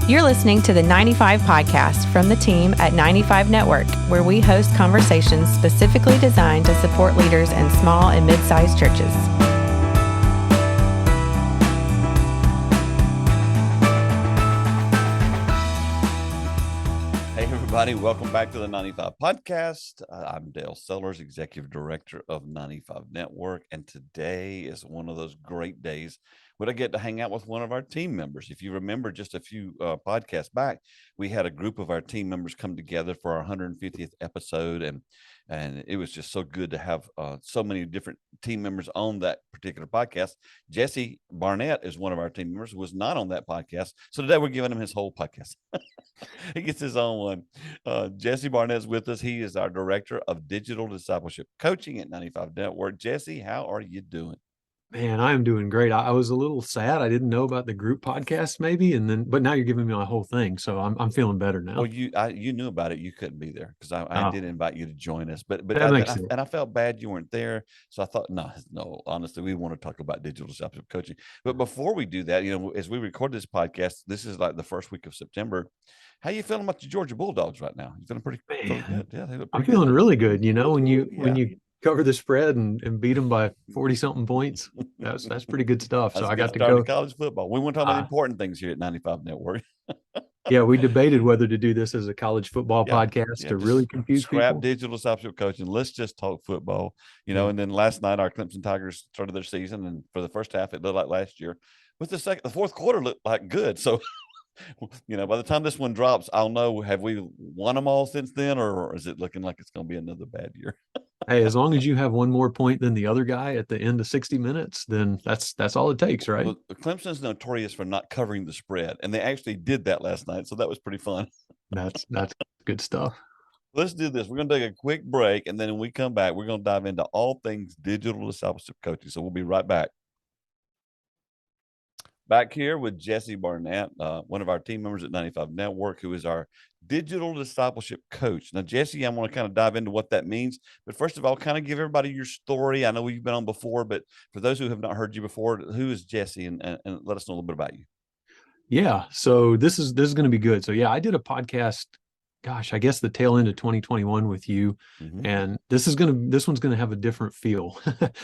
You're listening to the 95Podcast from the team at 95 Network, where we host conversations specifically designed to support leaders in small and mid-sized churches. Hey, everybody. Welcome back to the 95 Podcast. I'm Dale Sellers, Executive Director of 95 Network, and today is one of those great days when I get to hang out with one of our team members. If you remember just a few podcasts back, we had a group of our team members come together for our 150th episode, and it was just so good to have so many different team members on that particular podcast. Jesse Barnett is one of our team members who was not on that podcast, so today we're giving him his whole podcast. He gets his own one. Jesse Barnett's with us. He is our Director of Digital Discipleship Coaching at 95 Network. Jesse, how are you doing? Man, I am doing great. I was a little sad. I didn't know about the group podcast maybe, but now you're giving me my whole thing, so I'm feeling better now. Well, you knew about it. You couldn't be there because I did invite you to join us, but that makes sense. I felt bad you weren't there, so I thought no. Honestly, we want to talk about digital discipleship coaching. But before we do that, as we record this podcast, this is like the first week of September. How you feeling about the Georgia Bulldogs right now? You feeling pretty good? Yeah, they look I'm pretty feeling good. really good. When you cover the spread and beat them by 40-something points, that's pretty good stuff. So I got to go to college football. We want to talk about the important things here at 95 Network. Yeah, we debated whether to do this as a college football podcast to really confuse scrap people. Digital discipleship coaching. Let's just talk football. And then last night our Clemson Tigers started their season, and for the first half it looked like last year. But the fourth quarter looked like good. So by the time this one drops, I'll know, have we won them all since then, or is it looking like it's going to be another bad year? Hey, as long as you have one more point than the other guy at the end of 60 minutes, then that's all it takes, right? Well, Clemson's notorious for not covering the spread, and they actually did that last night, so that was pretty fun. That's good stuff. Let's do this. We're going to take a quick break, and then when we come back, we're going to dive into all things digital discipleship coaching. So we'll be right back. Back here with Jesse Barnett, one of our team members at 95 Network, who is our digital discipleship coach. Now, Jesse, I want to kind of dive into what that means. But first of all, kind of give everybody your story. I know we've been on before, but for those who have not heard you before, who is Jesse? And let us know a little bit about you. Yeah. So this is going to be good. So yeah, I did a podcast, gosh, I guess the tail end of 2021 with you. Mm-hmm. And this one's going to have a different feel.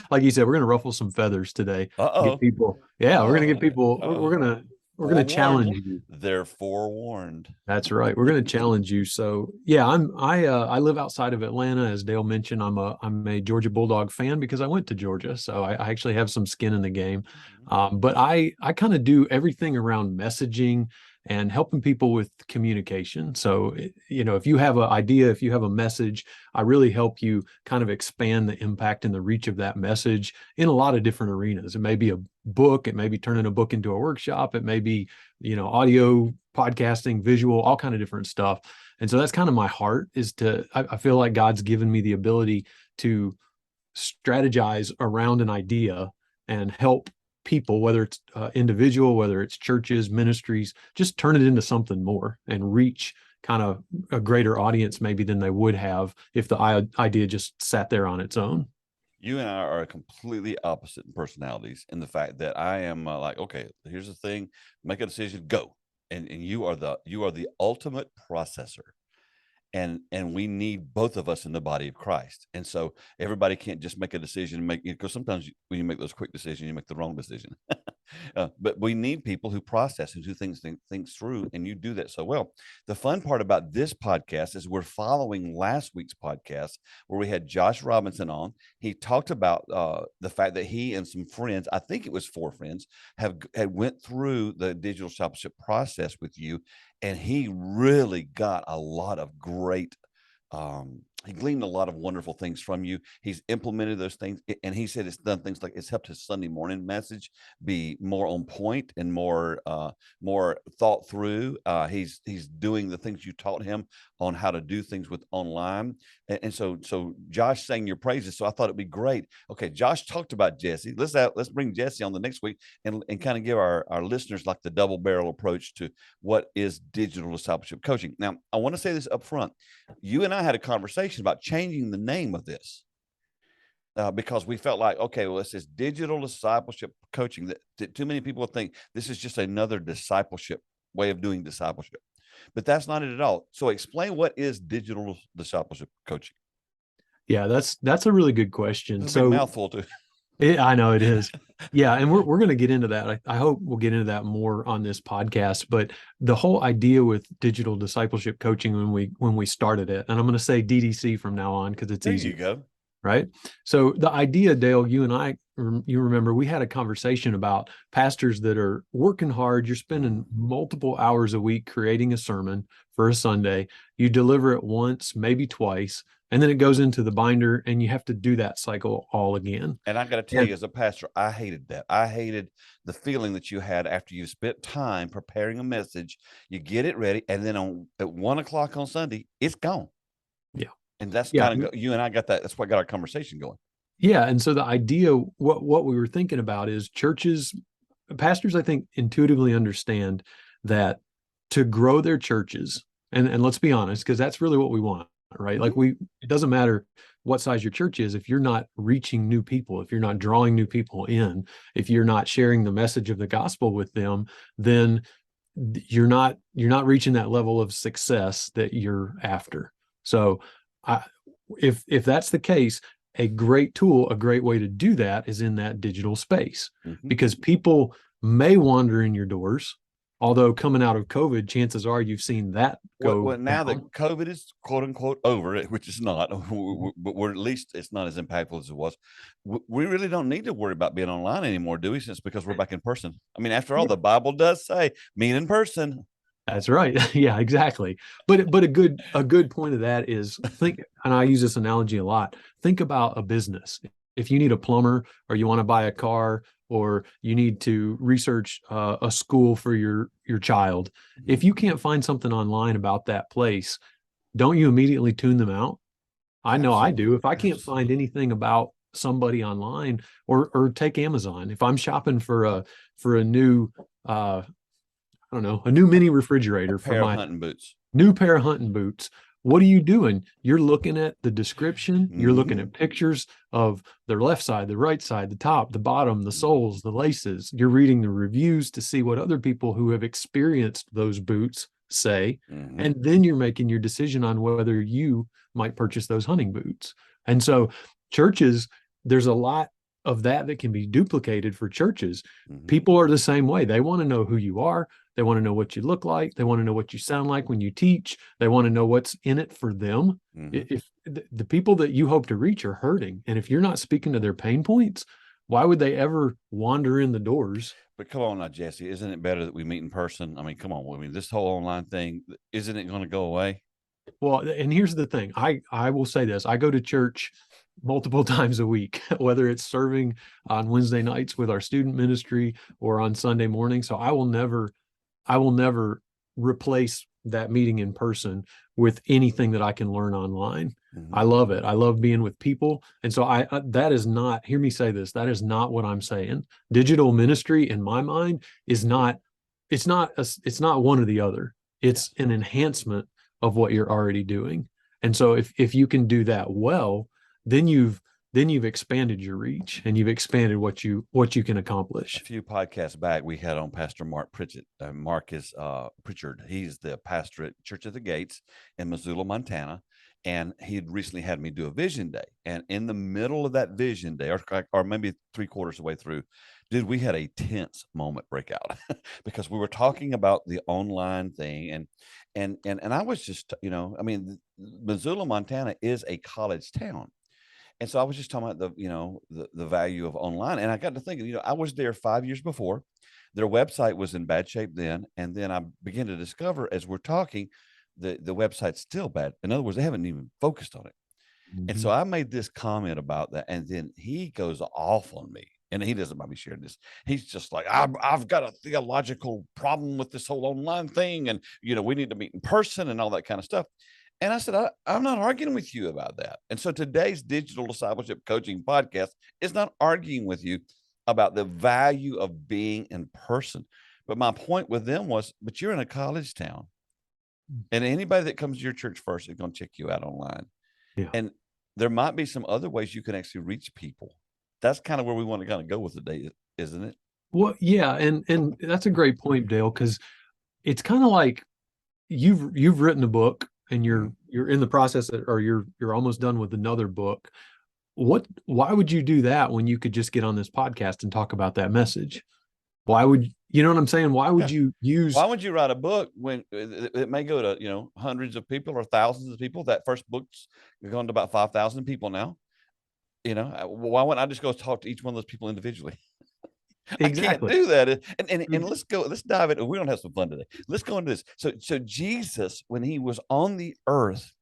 Like you said, we're going to ruffle some feathers today. Uh-oh. We're going to get people, we're going to challenge you. They're forewarned. That's right. We're going to challenge you. So yeah, I live outside of Atlanta. As Dale mentioned, I'm a Georgia Bulldog fan because I went to Georgia. So I actually have some skin in the game. But I kind of do everything around messaging and helping people with communication. So, if you have an idea, if you have a message, I really help you kind of expand the impact and the reach of that message in a lot of different arenas. It may be a book, it may be turning a book into a workshop, it may be, audio, podcasting, visual, all kind of different stuff. And so that's kind of my heart I feel like God's given me the ability to strategize around an idea and help people, whether it's individual, whether it's churches, ministries, just turn it into something more and reach kind of a greater audience maybe than they would have if the idea just sat there on its own. You and I are completely opposite in personalities in the fact that I am like, okay, here's the thing, make a decision, go. And you are the ultimate processor. And we need both of us in the body of Christ. And so everybody can't just make a decision because sometimes when you make those quick decisions, you make the wrong decision. But we need people who process and who think things through, and you do that so well. The fun part about this podcast is we're following last week's podcast where we had Josh Robinson on. He talked about the fact that he and some friends, I think it was 4 friends, had went through the digital discipleship process with you, and he really got a lot of great he gleaned a lot of wonderful things from you. He's implemented those things, and he said it's done things like it's helped his Sunday morning message be more on point and more thought through. He's doing the things you taught him on how to do things with online, and so Josh sang your praises. So I thought it'd be great. Okay, Josh talked about Jesse. Let's bring Jesse on the next week and kind of give our listeners like the double barrel approach to what is digital discipleship coaching. Now, I want to say this up front. You and I had a conversation about changing the name of this because we felt like, okay, well, this is digital discipleship coaching. That too many people think this is just another discipleship way of doing discipleship. But that's not it at all. So explain, what is digital discipleship coaching? Yeah, that's a really good question. It's a big mouthful too. I know it is. Yeah, and we're going to get into that. I hope we'll get into that more on this podcast. But the whole idea with digital discipleship coaching when we started it, and I'm going to say DDC from now on because it's easy. There you go. Right. So the idea, Dale, you and I, you remember we had a conversation about pastors that are working hard. You're spending multiple hours a week creating a sermon for a Sunday. You deliver it once, maybe twice, and then it goes into the binder and you have to do that cycle all again. And I got to tell you, as a pastor, I hated that. I hated the feeling that you had after you spent time preparing a message. You get it ready, and then at 1:00 on Sunday, it's gone. Yeah. And that's kind of, you and I got that. That's what got our conversation going. Yeah. And so the idea, what we were thinking about is pastors, I think, intuitively understand that to grow their churches, and let's be honest, because that's really what we want, right? Like it doesn't matter what size your church is. If you're not reaching new people, if you're not drawing new people in, if you're not sharing the message of the gospel with them, then you're not reaching that level of success that you're after. So if that's the case, a great tool, a great way to do that is in that digital space, because people may wander in your doors. Although coming out of COVID, chances are you've seen that go. Well, now that COVID is quote unquote over it, which is not, but we're at least it's not as impactful as it was. We really don't need to worry about being online anymore, do we? Because we're back in person. I mean, after all, the Bible does say meet in person. That's right. Yeah, exactly. But a good point of that is and I use this analogy a lot. Think about a business. If you need a plumber, or you want to buy a car, or you need to research a school for your child, if you can't find something online about that place, don't you immediately tune them out? I know I do. If I can't find anything about somebody online, or take Amazon, if I'm shopping for a new I don't know, a new mini refrigerator for my hunting boots. New pair of hunting boots. What are you doing? You're looking at the description. You're looking at pictures of the left side, the right side, the top, the bottom, the soles, the laces. You're reading the reviews to see what other people who have experienced those boots say. And then you're making your decision on whether you might purchase those hunting boots. And so churches, there's a lot of that can be duplicated for churches. People are the same way. They want to know who you are. They want to know what you look like. They want to know what you sound like when you teach. They want to know what's in it for them. If the people that you hope to reach are hurting, and if you're not speaking to their pain points, why would they ever wander in the doors? But come on now, Jesse, isn't it better that we meet in person? I mean, come on. I mean, this whole online thing, isn't it going to go away? Well, and here's the thing. I will say this. I go to church multiple times a week, whether it's serving on Wednesday nights with our student ministry or on Sunday morning. So I will never replace that meeting in person with anything that I can learn online. I love it. I love being with people. And so that is not, hear me say this, that is not what I'm saying. Digital ministry in my mind is not, it's not one or the other. It's an enhancement of what you're already doing. And so if you can do that well, then you've expanded your reach, and you've expanded what you can accomplish. A few podcasts back, we had on Pastor Mark Pritchett. Mark is Pritchard. He's the pastor at Church of the Gates in Missoula, Montana. And he had recently had me do a vision day. And in the middle of that vision day, or maybe 3/4 of the way through, dude, we had a tense moment break out because we were talking about the online thing. And I was just, I mean, Missoula, Montana is a college town. And so I was just talking about the value of online. And I got to thinking, I was there 5 years before. Their website was in bad shape then. And then I began to discover, as we're talking, the website's still bad. In other words, they haven't even focused on it. And so I made this comment about that. And then he goes off on me. And he doesn't mind me sharing this. He's just like, I've got a theological problem with this whole online thing. And, we need to meet in person and all that kind of stuff. And I said, I'm not arguing with you about that. And so today's Digital Discipleship Coaching podcast is not arguing with you about the value of being in person. But my point with them was, but you're in a college town. And anybody that comes to your church first is going to check you out online. Yeah. And there might be some other ways you can actually reach people. That's kind of where we want to kind of go with today, isn't it? Well, yeah. And that's a great point, Dale, because it's kind of like you've written a book and you're in the process or you're almost done with another book. Why would you do that when you could just get on this podcast and talk about that message? Why would you know what I'm saying? Why would you use? Why would you write a book when it may go to, hundreds of people or thousands of people? That first book's gone to about 5,000 people now. Why wouldn't I just go talk to each one of those people individually? Exactly. I can't do that. And let's dive in. We're going to have some fun today. Let's go into this. So Jesus, when he was on the earth,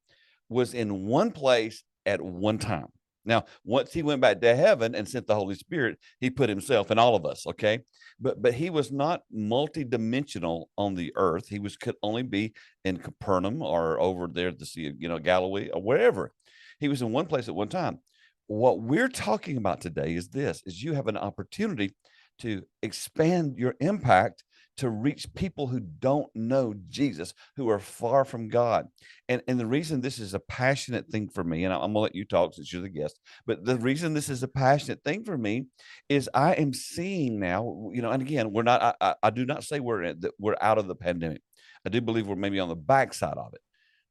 was in one place at one time. Now, once he went back to heaven and sent the Holy Spirit, he put himself in all of us. Okay. But he was not multidimensional on the earth. Could only be in Capernaum or over there at the Sea of, Galilee or wherever. He was in one place at one time. What we're talking about today is you have an opportunity to expand your impact to reach people who don't know Jesus, who are far from God. And the reason this is a passionate thing for me, and I'm going to let you talk since you're the guest, but the reason this is a passionate thing for me is I am seeing now, and again, I do not say we're out of the pandemic. I do believe we're maybe on the backside of it.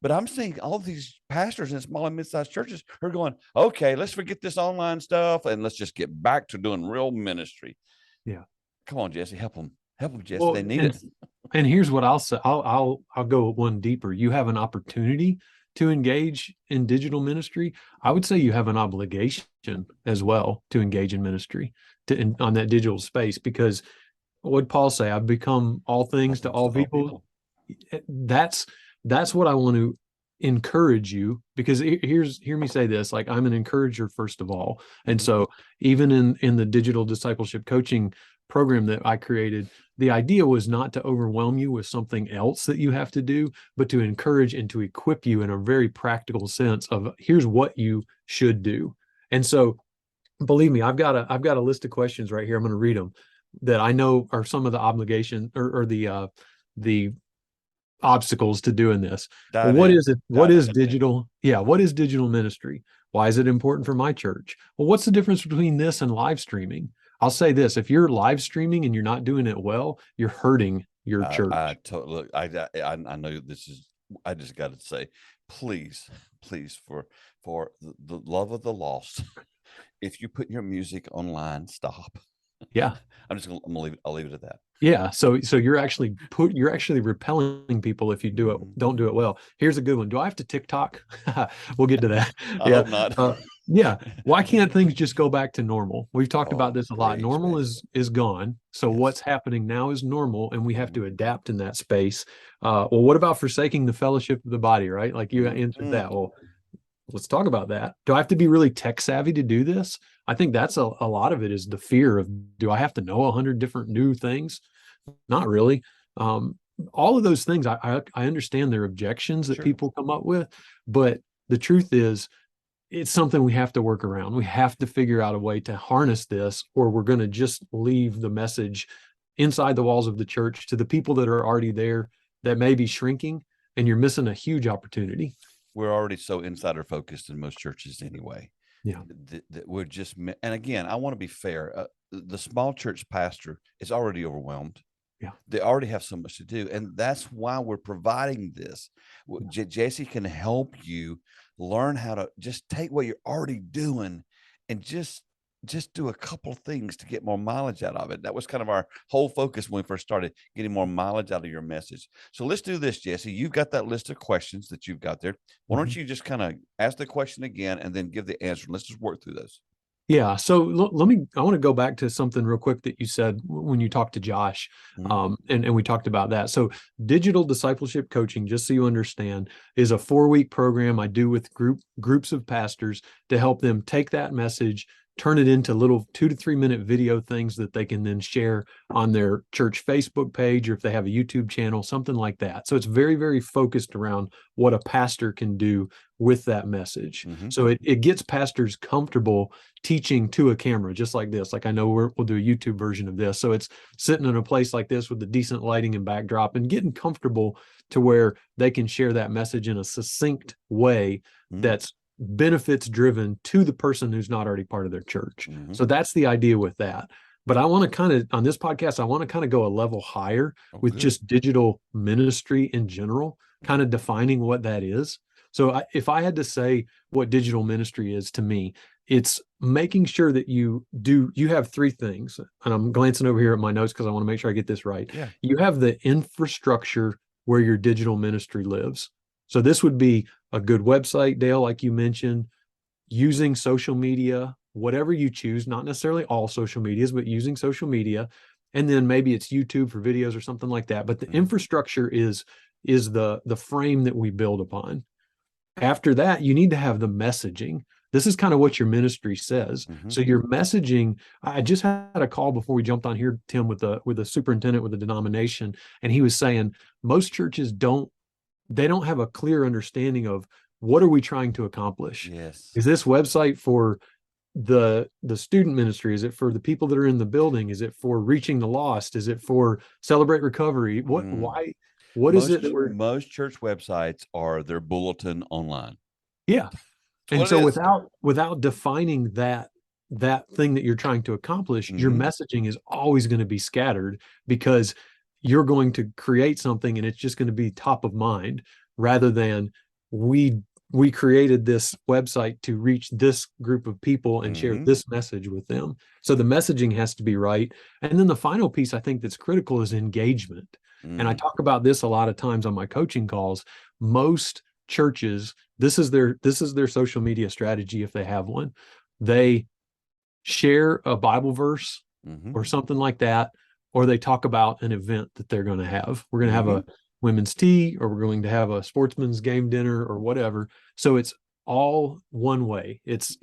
But I'm seeing all these pastors in small and mid-sized churches who are going, okay, let's forget this online stuff and let's just get back to doing real ministry. Yeah. Come on, Jesse, help them. Help them, Jesse. Well, they need it. And here's what I'll say. I'll go one deeper. You have an opportunity to engage in digital ministry. I would say you have an obligation as well to engage in ministry on that digital space, because what did Paul say? I've become all things to all people. That's what I want to encourage you, because hear me say this, like, I'm an encourager first of all. And so even in the Digital Discipleship Coaching program that I created, the idea was not to overwhelm you with something else that you have to do, but to encourage and to equip you in a very practical sense of here's what you should do. And so believe me, I've got a list of questions right here. I'm going to read them that I know are some of the obligation or the obstacles to doing this. Well, what is it? What is digital? Yeah. What is digital ministry? Why is it important for my church? Well, what's the difference between this and live streaming? I'll say this: if you're live streaming and you're not doing it well, you're hurting your church. I know this is. I just got to say, please, for the love of the lost, if you put your music online, stop. Yeah, I'm gonna leave it. I'll leave it at that. Yeah. So you're actually repelling people if you don't do it well. Here's a good one. Do I have to TikTok? We'll get to that. I hope not. Yeah. Why can't things just go back to normal? We've talked about this a lot. Normal is gone. So what's happening now is normal, and we have to adapt in that space. Well, what about forsaking the fellowship of the body, right? Like you answered that. Well, let's talk about that. Do I have to be really tech savvy to do this? I think that's a lot of it is the fear of, do I have to know 100 different new things? Not really. All of those things, I understand their objections that people come up with, but the truth is, it's something we have to work around. We have to figure out a way to harness this, or we're going to just leave the message inside the walls of the church to the people that are already there that may be shrinking, and you're missing a huge opportunity. We're already so insider focused in most churches anyway. Yeah. That we're just, and again, I want to be fair. The small church pastor is already overwhelmed. Yeah. They already have so much to do. And that's why we're providing this. Jesse can help you learn how to just take what you're already doing and just do a couple of things to get more mileage out of it. That was kind of our whole focus when we first started, getting more mileage out of your message. So let's do this, Jesse. You've got that list of questions that you've got there. Why don't you just kind of ask the question again and then give the answer? Let's just work through those. Yeah. So I want to go back to something real quick that you said when you talked to Josh, and we talked about that. So Digital Discipleship Coaching, just so you understand, is a 4-week program I do with groups of pastors to help them take that message, turn it into little 2 to 3 minute video things that they can then share on their church Facebook page, or if they have a YouTube channel, something like that. So it's very, very focused around what a pastor can do with that message. So it gets pastors comfortable teaching to a camera, just like this. Like I know we'll do a YouTube version of this. So it's sitting in a place like this with the decent lighting and backdrop and getting comfortable to where they can share that message in a succinct way that's benefits driven to the person who's not already part of their church. So that's the idea with that. But I want to kind of, on this podcast, I want to kind of go a level higher with good. just digital ministry in general, kind of defining what that is. So if I had to say what digital ministry is to me, it's making sure that you have three things. And I'm glancing over here at my notes because I want to make sure I get this right. Yeah. You have the infrastructure where your digital ministry lives. So this would be a good website, Dale, like you mentioned, using social media, whatever you choose, not necessarily all social medias, but using social media. And then maybe it's YouTube for videos or something like that. But the infrastructure is the frame that we build upon. After that, you need to have the messaging. This is kind of what your ministry says. So your messaging, I just had a call before we jumped on here, Tim, with the superintendent with the denomination, and he was saying most churches don't have a clear understanding of what are we trying to accomplish. Yes. Is this website for the student ministry? Is it for the people that are in the building? Is it for reaching the lost? Is it for Celebrate Recovery? What is it that we're... Most church websites are their bulletin online. Yeah. And what so it is. without defining that thing that you're trying to accomplish, your messaging is always going to be scattered because you're going to create something and it's just going to be top of mind rather than we created this website to reach this group of people and share this message with them. So the messaging has to be right. And then the final piece I think that's critical is engagement. And I talk about this a lot of times on my coaching calls. Most churches, this is their social media strategy if they have one. They share a Bible verse or something like that, or they talk about an event that they're going to have. We're going to have a women's tea, or we're going to have a sportsman's game dinner or whatever. So it's all one way. It's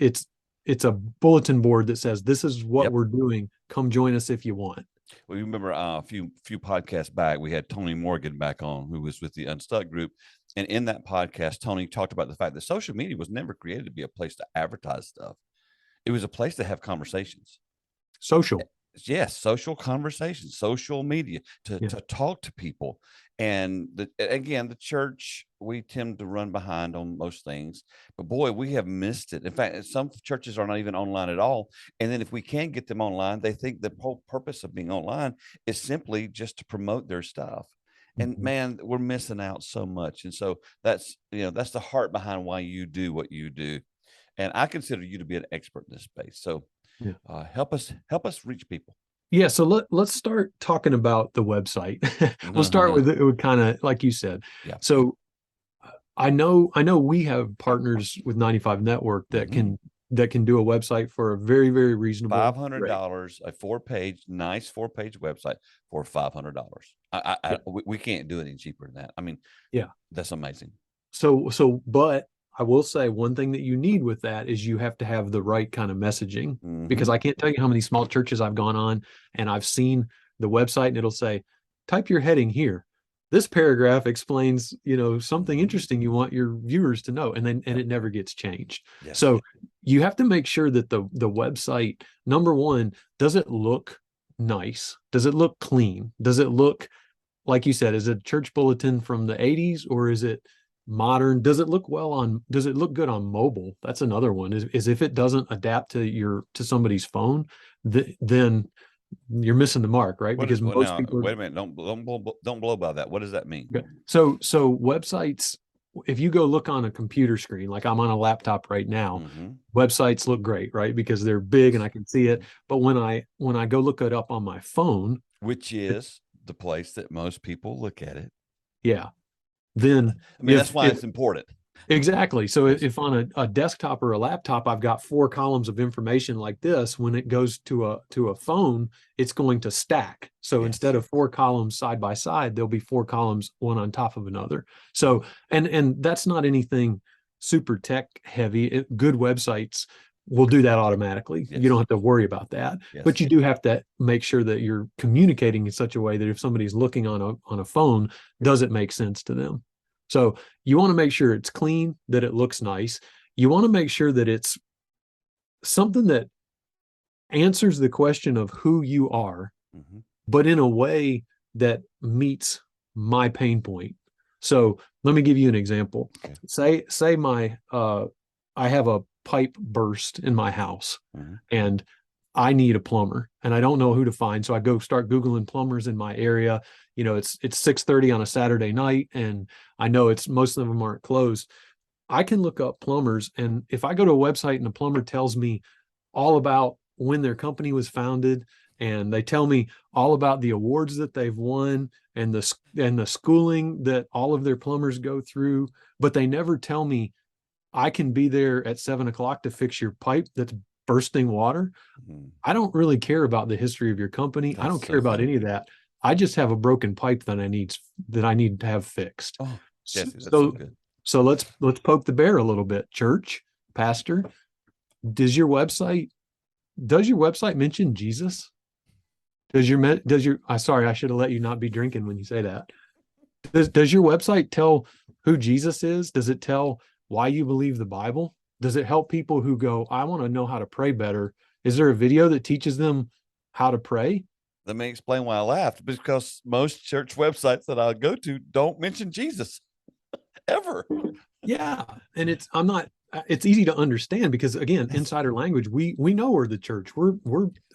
a bulletin board that says, this is what we're doing. Come join us if you want. Well, you remember a few podcasts back, we had Tony Morgan back on, who was with the Unstuck group. And in that podcast, Tony talked about the fact that social media was never created to be a place to advertise stuff. It was a place to have conversations. Social. Yes, social conversations, social media, to talk to people. And again, the church, we tend to run behind on most things, but boy, we have missed it. In fact, some churches are not even online at all. And then if we can get them online, they think the whole purpose of being online is simply just to promote their stuff. And man, we're missing out so much. And so that's the heart behind why you do what you do. And I consider you to be an expert in this space. So help us reach people. Yeah. So let's start talking about the website. We'll start with it kind of like you said. Yeah. So I know we have partners with 95 Network that can do a website for a very, very reasonable $500, a nice four-page website for $500. We can't do it any cheaper than that. I mean, that's amazing. But I will say one thing that you need with that is you have to have the right kind of messaging, because I can't tell you how many small churches I've gone on and I've seen the website and it'll say, type your heading here. This paragraph explains, something interesting you want your viewers to know. And it never gets changed. Yes. So you have to make sure that the website, number one, does it look nice? Does it look clean? Does it look, like you said, is it a church bulletin from the 80s or is it modern? Does it look good on mobile? That's another one, is if it doesn't adapt to somebody's phone, then you're missing the mark, right? Because most people wait a minute, don't blow by that. What does that mean? Okay. So websites, if you go look on a computer screen, like I'm on a laptop right now, websites look great, right? Because they're big and I can see it. But when I go look it up on my phone, which is the place that most people look at it. Yeah. Then that's why it's important. Exactly. So if on a desktop or a laptop, I've got 4 columns of information like this, when it goes to a phone, it's going to stack. So instead of 4 columns side by side, there'll be 4 columns one on top of another. So, and that's not anything super tech heavy. Good websites will do that automatically. You don't have to worry about that, but you do have to make sure that you're communicating in such a way that if somebody's looking on a phone, does it make sense to them? So you want to make sure it's clean, that it looks nice. You want to make sure that it's something that answers the question of who you are, but in a way that meets my pain point. So let me give you an example. Okay. Say I have a pipe burst in my house, and I need a plumber and I don't know who to find. So I go start Googling plumbers in my area. It's 6:30 on a Saturday night, and I know most of them aren't closed. I can look up plumbers, and if I go to a website and the plumber tells me all about when their company was founded, and they tell me all about the awards that they've won and the schooling that all of their plumbers go through, but they never tell me I can be there at 7 o'clock to fix your pipe that's bursting water. Mhm. I don't really care about the history of your company. I That's don't so care about funny. any of that. I just have a broken pipe that I need to have fixed. Oh, Jesse, that's so So good. so let's poke the bear a little bit. Church, pastor, does your website mention Jesus? Sorry, I should have let you not be drinking when you say that. Does your website tell who Jesus is? Does it tell why you believe the Bible? Does it help people who go, I want to know how to pray better? Is there a video that teaches them how to pray? Let me explain why I laughed. Because most church websites that I go to don't mention Jesus ever. Yeah. And it's easy to understand because, again, insider language, we know we're the church. Of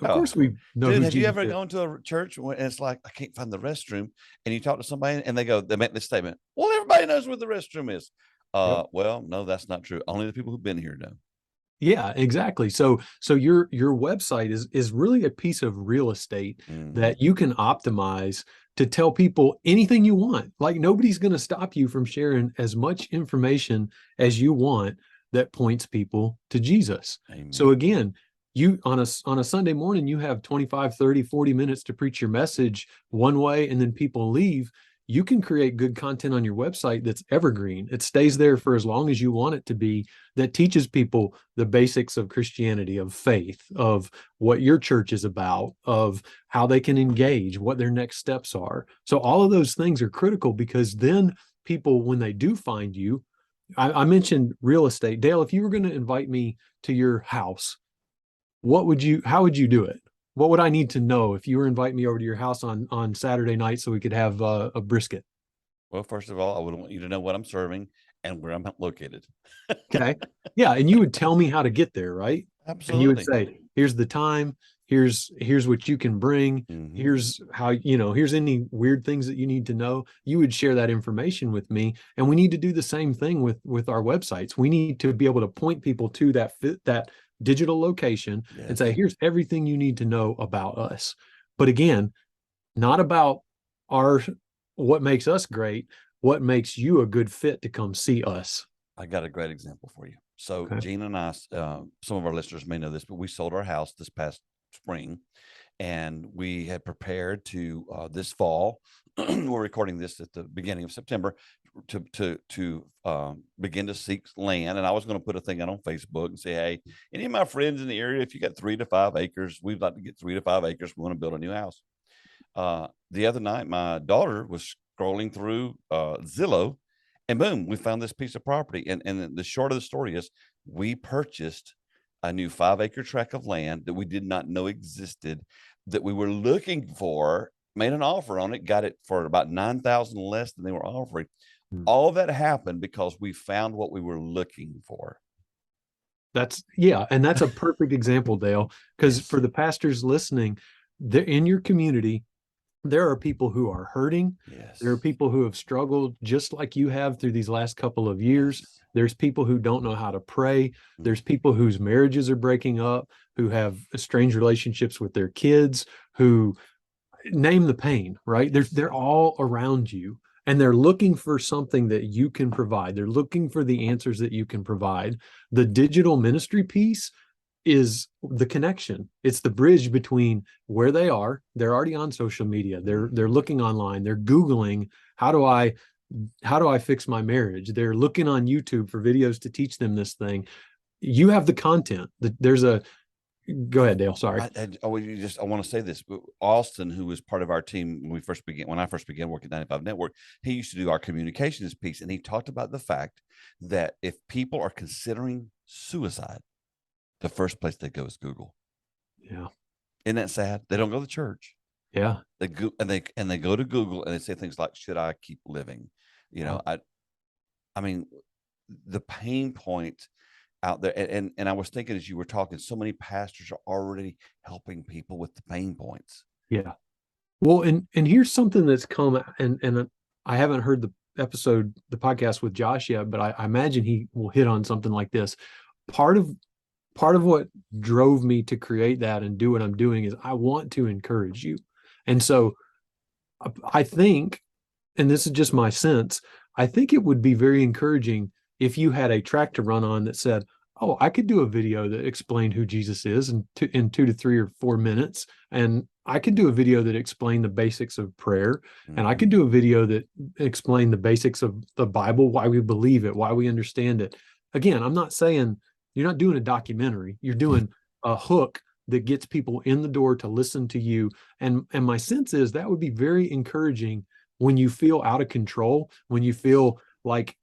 course we know Dude, who have you Jesus ever is. gone to a church and it's like, I can't find the restroom, and you talk to somebody and they make this statement, well, everybody knows where the restroom is. Yep. Well, no, that's not true. Only the people who've been here know. Yeah, exactly. So your website is really a piece of real estate Mhm. that you can optimize to tell people anything you want. Like, nobody's going to stop you from sharing as much information as you want that points people to Jesus. Amen. So again, you on a Sunday morning, you have 25, 30, 40 minutes to preach your message one way, and then people leave. You can create good content on your website that's evergreen. It stays there for as long as you want it to be, that teaches people the basics of Christianity, of faith, of what your church is about, of how they can engage, what their next steps are. So all of those things are critical, because then people, when they do find you, I mentioned real estate. Dale, if you were going to invite me to your house, how would you do it? What would I need to know if you were inviting me over to your house on Saturday night so we could have a brisket? Well, first of all, I would want you to know what I'm serving and where I'm located. Okay. Yeah. And you would tell me how to get there, right? And you would Absolutely. say, here's the time, here's what you can bring, Mhm. here's how, here's any weird things that you need to know. You would share that information with me. And we need to do the same thing with our websites. We need to be able to point people to that digital location and say, Yes. here's everything you need to know about us. But again, not about what makes us great, what makes you a good fit to come see us. I got a great example for you. So Okay. Gina and I, some of our listeners may know this, but we sold our house this past spring, and we had prepared to this fall. We're recording this at the beginning of September to begin to seek land. And I was going to put a thing out on Facebook and say, hey, any of my friends in the area, if you got 3 to 5 acres, we'd like to get 3 to 5 acres. We want to build a new house. The other night, my daughter was scrolling through Zillow, and boom, we found this piece of property. And the short of the story is, we purchased a new 5-acre tract of land that we did not know existed, that we were looking for, made an offer on it, got it for about $9,000 less than they were offering. All that happened because we found what we were looking for. And that's a perfect example, Dale, because Yes. for the pastors listening, in your community, there are people who are hurting. Yes. There are people who have struggled just like you have through these last couple of years. Yes. There's people who don't know how to pray. There's people whose marriages are breaking up, who have strange relationships with their kids, who name the pain, right? They're all around you, and they're looking for something that you can provide. They're looking for the answers that you can provide. The digital ministry piece is the connection. It's the bridge between where they are. They're already on social media. They're looking online. They're Googling, how do I fix my marriage? They're looking on YouTube for videos to teach them this thing. You have the content. Go ahead, Dale. Sorry. I want to say this. Austin, who was part of our team when I first began working at 95 Network, he used to do our communications piece, and he talked about the fact that if people are considering suicide, the first place they go is Google. Yeah. Isn't that sad? They don't go to church. Yeah. They go and they go to Google, and they say things like, should I keep living? I mean, the pain point out there. And I was thinking as you were talking, so many pastors are already helping people with the pain points. Yeah. Well, and here's something that's come, and I haven't heard the podcast with Josh yet, but I imagine he will hit on something like this. Part of what drove me to create that and do what I'm doing is I want to encourage you. And so I think, and this is just my sense, I think it would be very encouraging if you had a track to run on that said, oh, I could do a video that explained who Jesus is in 2 to 3 or 4 minutes. And I could do a video that explained the basics of prayer. And I could do a video that explained the basics of the Bible, why we believe it, why we understand it. Again, I'm not saying you're not doing a documentary. You're doing a hook that gets people in the door to listen to you. And my sense is that would be very encouraging when you feel out of control, when you feel like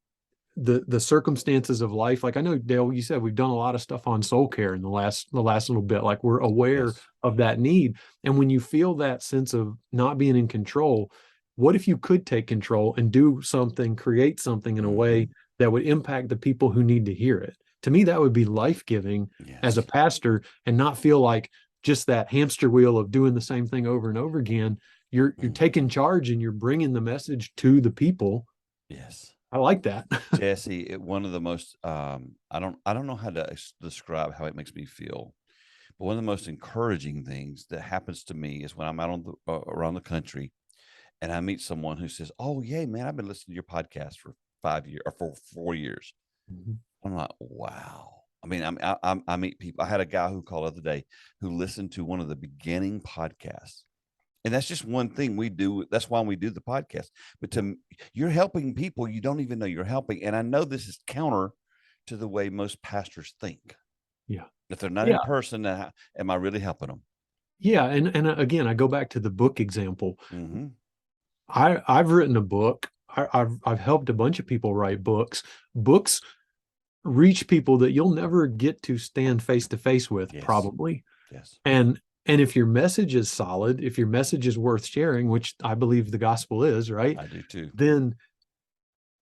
the circumstances of life. Like I know, Dale, you said we've done a lot of stuff on soul care in the last little bit. Like we're aware of that need. And when you feel that sense of not being in control, what if you could take control and do something, create something in a way that would impact the people who need to hear it? To me, that would be life-giving as a pastor, and not feel like just that hamster wheel of doing the same thing over and over again. You're taking charge and you're bringing the message to the people. Yes. I like that. Jesse, one of the most, I don't know how to describe how it makes me feel, but one of the most encouraging things that happens to me is when I'm out on around the country and I meet someone who says, oh, yay, man, I've been listening to your podcast for 5 years or for 4 years. I'm like, wow. I mean, I meet people. I had a guy who called the other day who listened to one of the beginning podcasts. And that's just one thing we do. That's why we do the podcast. But you're helping people you don't even know you're helping. And I know this is counter to the way most pastors think. Yeah. If they're not in person, am I really helping them? Yeah. And again, I go back to the book example. I've written a book. I've helped a bunch of people write books. Books reach people that you'll never get to stand face to face with, probably. Yes. And if your message is solid, if your message is worth sharing, which I believe the gospel is, right? I do too. Then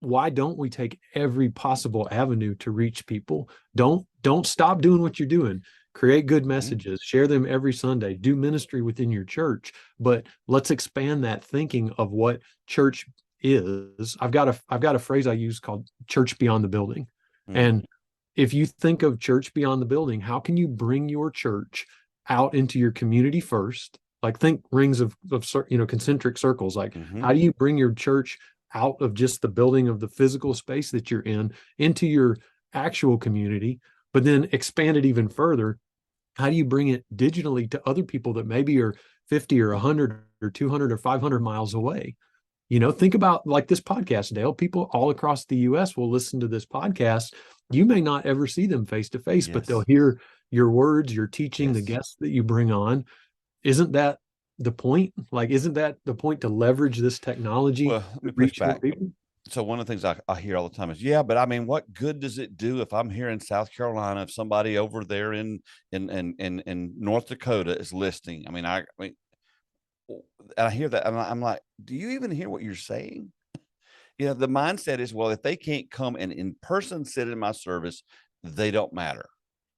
why don't we take every possible avenue to reach people? Don't stop doing what you're doing. Create good messages, share them every Sunday, do ministry within your church, but let's expand that thinking of what church is. I've got a phrase I use called church beyond the building. And if you think of church beyond the building, how can you bring your church out into your community first? Like think rings of concentric circles. Like how do you bring your church out of just the building of the physical space that you're in into your actual community, but then expand it even further? How do you bring it digitally to other people that maybe are 50 or 100 or 200 or 500 miles away? Think about like this podcast, Dale. People all across the U.S. will listen to this podcast. You may not ever see them face to face, but they'll hear your words, your teaching, the guests that you bring on. Isn't that the point? Like, isn't that the point to leverage this technology? Well, let me push back. So one of the things I hear all the time is, but I mean, what good does it do if I'm here in South Carolina, if somebody over there in North Dakota is listening? I mean, and I hear that, and I'm like, do you even hear what you're saying? The mindset is, well, if they can't come and in person sit in my service, they don't matter.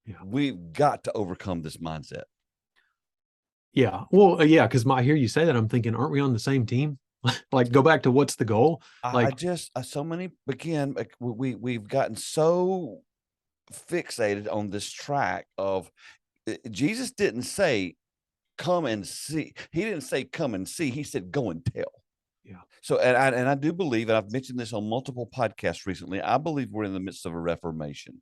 Yeah. We've got to overcome this mindset. Yeah. Well, yeah, because I hear you say that, I'm thinking, aren't we on the same team? Like, go back to what's the goal? Like, so many, again, like we've gotten so fixated on this track of Jesus didn't say, come and see. He didn't say come and see. He said go and tell. Yeah. So and I do believe, and I've mentioned this on multiple podcasts recently, I believe we're in the midst of a reformation.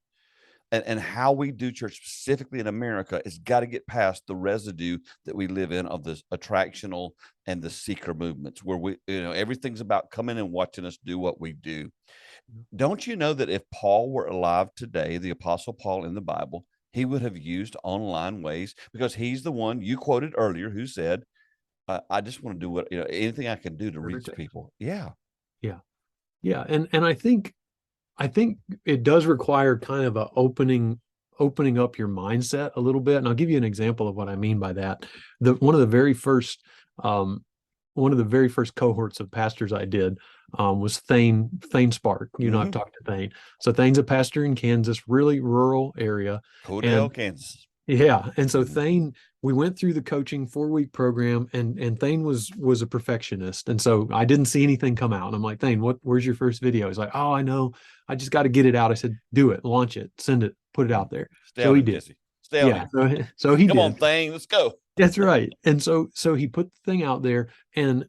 And how we do church specifically in America has got to get past the residue that we live in of the attractional and the seeker movements, where we, everything's about coming and watching us do what we do. Don't you know that if Paul were alive today, the Apostle Paul in the Bible, he would have used online ways, because he's the one you quoted earlier who said, I just want to do what, anything I can do to reach people. Yeah. Yeah. Yeah. And I think it does require kind of a opening up your mindset a little bit. And I'll give you an example of what I mean by that. One of the very first the very first cohorts of pastors I did was Thane Spark. You know, I've talked to Thane. So Thane's a pastor in Kansas, really rural area. Codell, Kansas. Yeah. And so Thane, we went through the coaching 4-week program, and Thane was a perfectionist. And so I didn't see anything come out. And I'm like, Thane, where's your first video? He's like, oh, I know. I just got to get it out. I said, do it, launch it, send it, put it out there. So he did. Jesse. Stay on him. So he did. Come on, Thane, let's go. That's right. And so he put the thing out there, and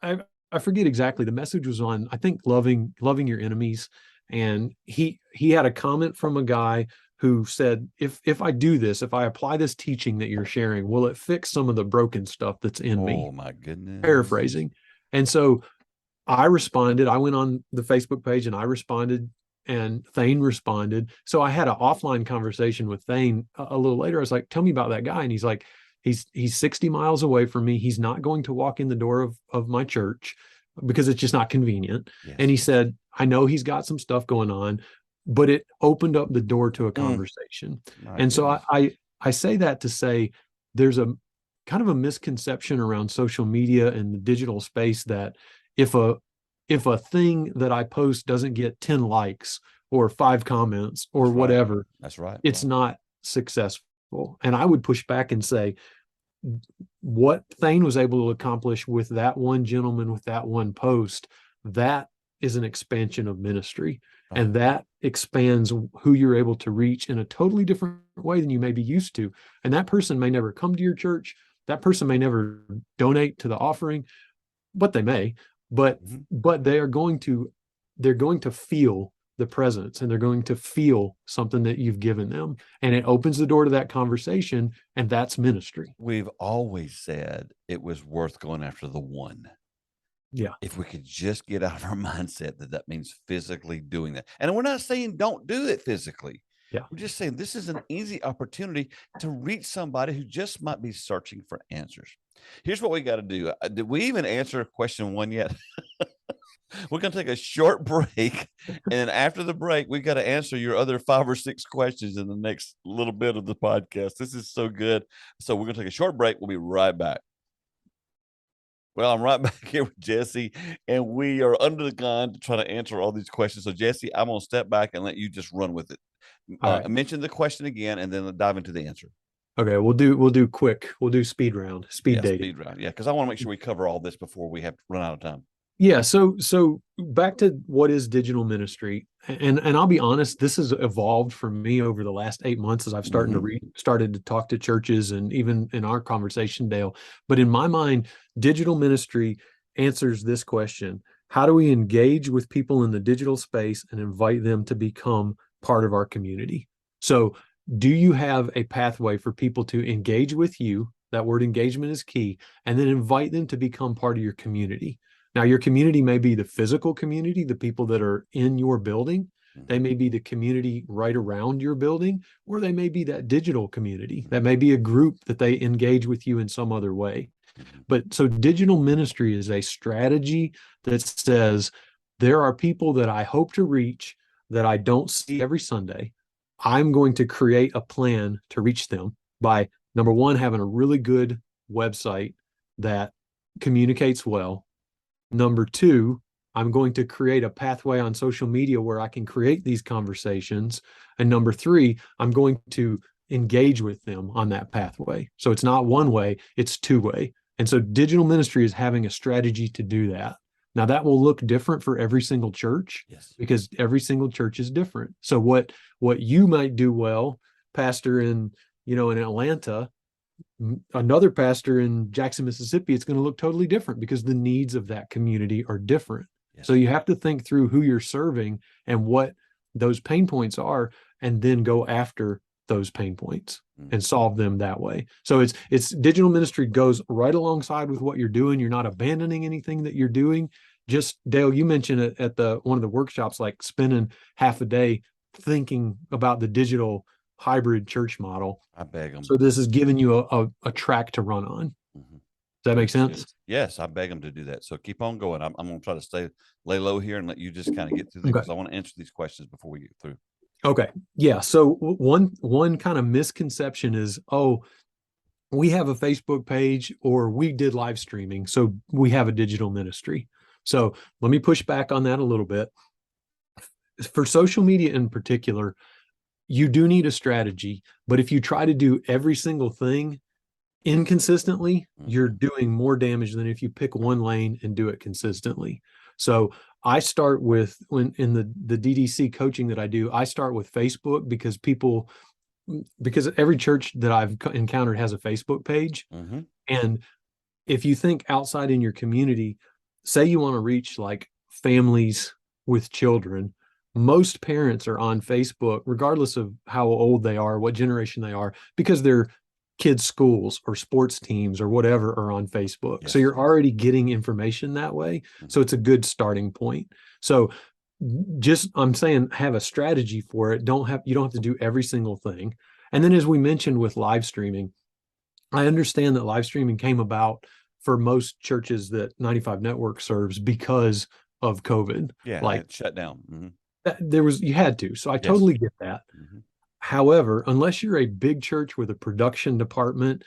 I forget exactly, the message was on, I think, loving your enemies. And he had a comment from a guy who said, if I do this, if I apply this teaching that you're sharing, will it fix some of the broken stuff that's in me? Oh my goodness. Paraphrasing. And so I responded. I went on the Facebook page and I responded, and Thane responded. So I had an offline conversation with Thane a little later. I was like, tell me about that guy. And he's like, he's 60 miles away from me. He's not going to walk in the door of my church because it's just not convenient. Yes. And he said, I know he's got some stuff going on, but it opened up the door to a conversation. And so I say that to say there's a kind of a misconception around social media and the digital space that if a thing that I post doesn't get 10 likes or 5 comments or whatever, that's right, it's not successful. And I would push back and say what Thane was able to accomplish with that one gentleman, with that one post, that is an expansion of ministry. And that expands who you're able to reach in a totally different way than you may be used to. And that person may never come to your church. That person may never donate to the offering, but they may. But they're going to feel the presence, and they're going to feel something that you've given them. And it opens the door to that conversation, and that's ministry. We've always said it was worth going after the one. Yeah. If we could just get out of our mindset that means physically doing that. And we're not saying don't do it physically. Yeah. We're just saying this is an easy opportunity to reach somebody who just might be searching for answers. Here's what we got to do. Did we even answer question 1 yet? We're going to take a short break. And then after the break, we've got to answer your other 5 or 6 questions in the next little bit of the podcast. This is so good. So we're going to take a short break. We'll be right back. Well, I'm right back here with Jesse, and we are under the gun to try to answer all these questions. So, Jesse, I'm going to step back and let you just run with it. Right. Mention the question again, and then dive into the answer. Okay, we'll do quick. We'll do speed dating. Speed round. Yeah, because I want to make sure we cover all this before we have to run out of time. Yeah. So back to what is digital ministry, and I'll be honest, this has evolved for me over the last 8 months as I've started to talk to churches, and even in our conversation, Dale. But in my mind, digital ministry answers this question: how do we engage with people in the digital space and invite them to become part of our community? So do you have a pathway for people to engage with you? That word engagement is key. And then invite them to become part of your community. Now, your community may be the physical community, the people that are in your building. They may be the community right around your building, or they may be that digital community. That may be a group that they engage with you in some other way. But so digital ministry is a strategy that says there are people that I hope to reach that I don't see every Sunday. I'm going to create a plan to reach them by, number one, having a really good website that communicates well. Number two, I'm going to create a pathway on social media where I can create these conversations. And number three, I'm going to engage with them on that pathway. So it's not one way, it's 2-way. And so digital ministry is having a strategy to do that. Now that will look different for every single church, because every single church is different. So what you might do well, pastor in Atlanta, another pastor in Jackson, Mississippi, it's going to look totally different because the needs of that community are different. So you have to think through who you're serving and what those pain points are, and then go after those pain points and solve them that way. So it's digital ministry goes right alongside with what you're doing. You're not abandoning anything that you're doing. Just, Dale, you mentioned it at one of the workshops, like spending half a day thinking about the digital hybrid church model. I beg them. So this is giving you a track to run on. Does that make sense? Yes, I beg them to do that. So keep on going. I'm going to try to lay low here and let you just kind of get through this, because I want to answer these questions before we get through. Okay. Yeah. So one kind of misconception is, we have a Facebook page, or we did live streaming. So we have a digital ministry. So let me push back on that a little bit. For social media in particular, you do need a strategy, but if you try to do every single thing inconsistently, you're doing more damage than if you pick one lane and do it consistently. So I start with, when in the DDC coaching that I do, I start with Facebook, because every church that I've encountered has a Facebook page. Mm-hmm. And if you think outside in your community, say you want to reach like families with children, most parents are on Facebook, regardless of how old they are, what generation they are, because their kids' schools or sports teams or whatever are on Facebook. Yes. So you're already getting information that way. So it's a good starting point. So I'm saying, have a strategy for it. You don't have to do every single thing. And then, as we mentioned with live streaming, I understand that live streaming came about for most churches that 95 Network serves because of COVID. Yeah, like it shut down. Mm-hmm. You had to. So I totally get that. Mm-hmm. However, unless you're a big church with a production department,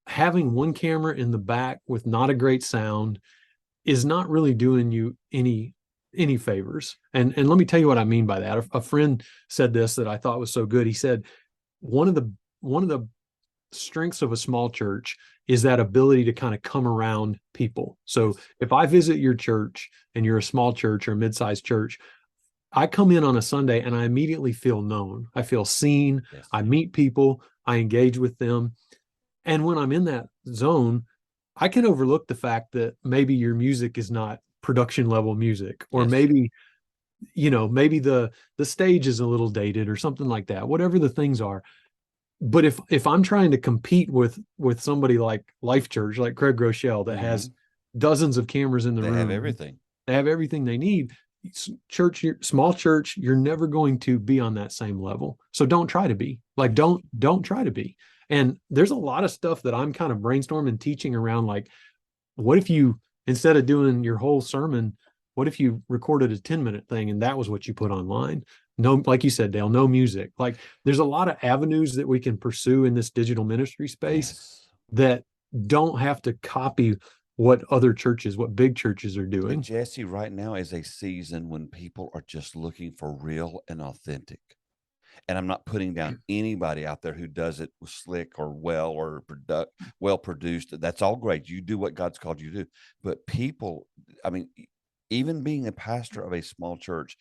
having one camera in the back with not a great sound is not really doing you any favors. And let me tell you what I mean by that. A friend said this that I thought was so good. He said, one of the strengths of a small church is that ability to kind of come around people. So if I visit your church and you're a small church or a mid-sized church, I come in on a Sunday and I immediately feel known. I feel seen. Yes. I meet people. I engage with them. And when I'm in that zone, I can overlook the fact that maybe your music is not production level music, or Yes. maybe the stage is a little dated or something like that, whatever the things are. But if I'm trying to compete with somebody like Life Church, like Craig Rochelle, that has dozens of cameras in the room, they have everything. They have everything they need. Small church, you're never going to be on that same level. So don't try to be. Like, don't try to be. And there's a lot of stuff that I'm kind of brainstorming, teaching around, like, what if you, instead of doing your whole sermon, what if you recorded a 10-minute thing and that was what you put online? No, like you said, Dale, no music. Like, there's a lot of avenues that we can pursue in this digital ministry space that don't have to copy what big churches are doing. But Jesse, right now is a season when people are just looking for real and authentic. And I'm not putting down anybody out there who does it slick or well or well produced. That's all great. You do what God's called you to do. But people, I mean, even being a pastor of a small church,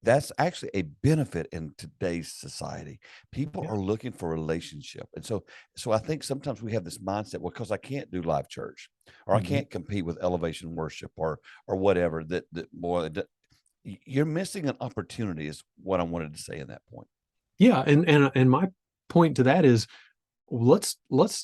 that's actually a benefit in today's society. People are looking for relationship. And so I think sometimes we have this mindset, well, because I can't do live church, or I can't compete with elevation worship or whatever, you're missing an opportunity is what I wanted to say in that point. Yeah. And my point to that is, let's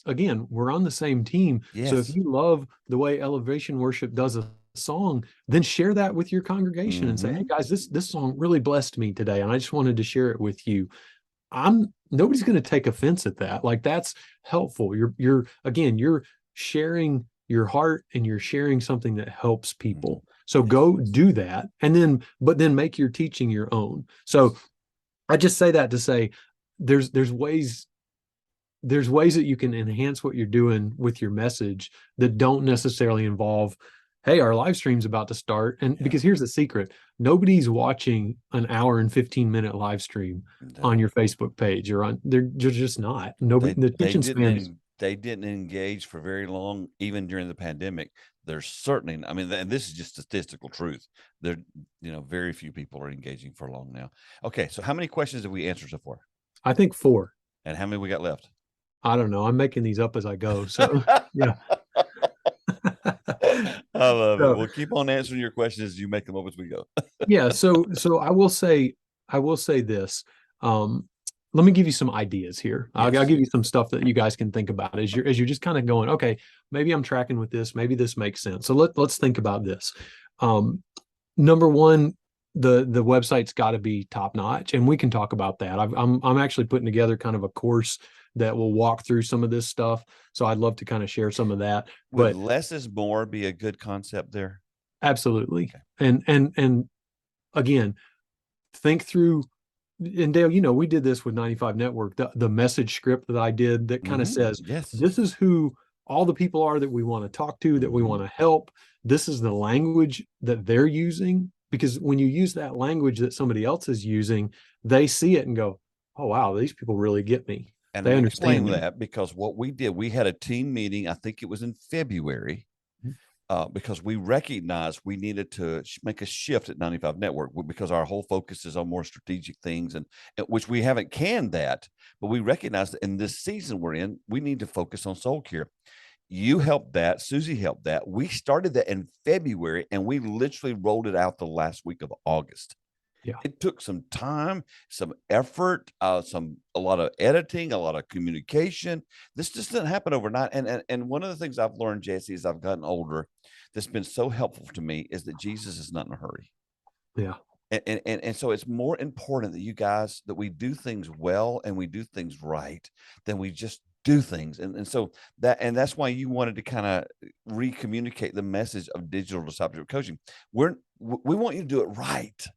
again, we're on the same team. Yes. So if you love the way elevation worship does a song, then share that with your congregation and say, hey guys, this song really blessed me today, and I just wanted to share it with you. Nobody's going to take offense at that. Like, that's helpful. You're sharing your heart, and you're sharing something that helps people. So go do that, but then make your teaching your own. So I just say that to say there's ways that you can enhance what you're doing with your message that don't necessarily involve, hey, our live stream's about to start. And because here's the secret, nobody's watching an hour and 15-minute live stream on your Facebook page, or they're just not. Nobody, the attention span. They didn't engage for very long, even during the pandemic. There's certainly, I mean, and this is just statistical truth. Very few people are engaging for long now. Okay. So how many questions have we answered so far? I think 4. And how many we got left? I don't know. I'm making these up as I go. So yeah. I love it. We'll keep on answering your questions as you make them up as we go. Yeah. So I will say this. Let me give you some ideas here. I'll give you some stuff that you guys can think about as you're just kind of going, okay, maybe I'm tracking with this. Maybe this makes sense. So let's think about this. Number one, the website's got to be top notch, and we can talk about that. I'm actually putting together kind of a course that will walk through some of this stuff. So I'd love to kind of share some of that. Would less is more be a good concept there? Absolutely. Okay. And again, think through and Dale, we did this with 95 Network, the message script that I did that kind of says, Yes. this is who all the people are that we want to talk to, that we want to help. This is the language that they're using, because when you use that language that somebody else is using, they see it and go, oh, wow, these people really get me. And They let me understand explain me. that, because what we did, we had a team meeting. I think it was in February, because we recognized we needed to make a shift at 95 Network, because our whole focus is on more strategic things, and which we haven't canned that, but we recognize that in this season we're in, we need to focus on soul care. You helped that. Susie helped that. We started that in February, and we literally rolled it out the last week of August. Yeah. It took some time, some effort, a lot of editing, a lot of communication. This just didn't happen overnight. And one of the things I've learned, Jesse, as I've gotten older, that's been so helpful to me, is that Jesus is not in a hurry. Yeah. And so it's more important that you guys, that we do things well and we do things right than we just do things. And so that's why you wanted to kind of recommunicate the message of digital discipleship coaching. We want you to do it right.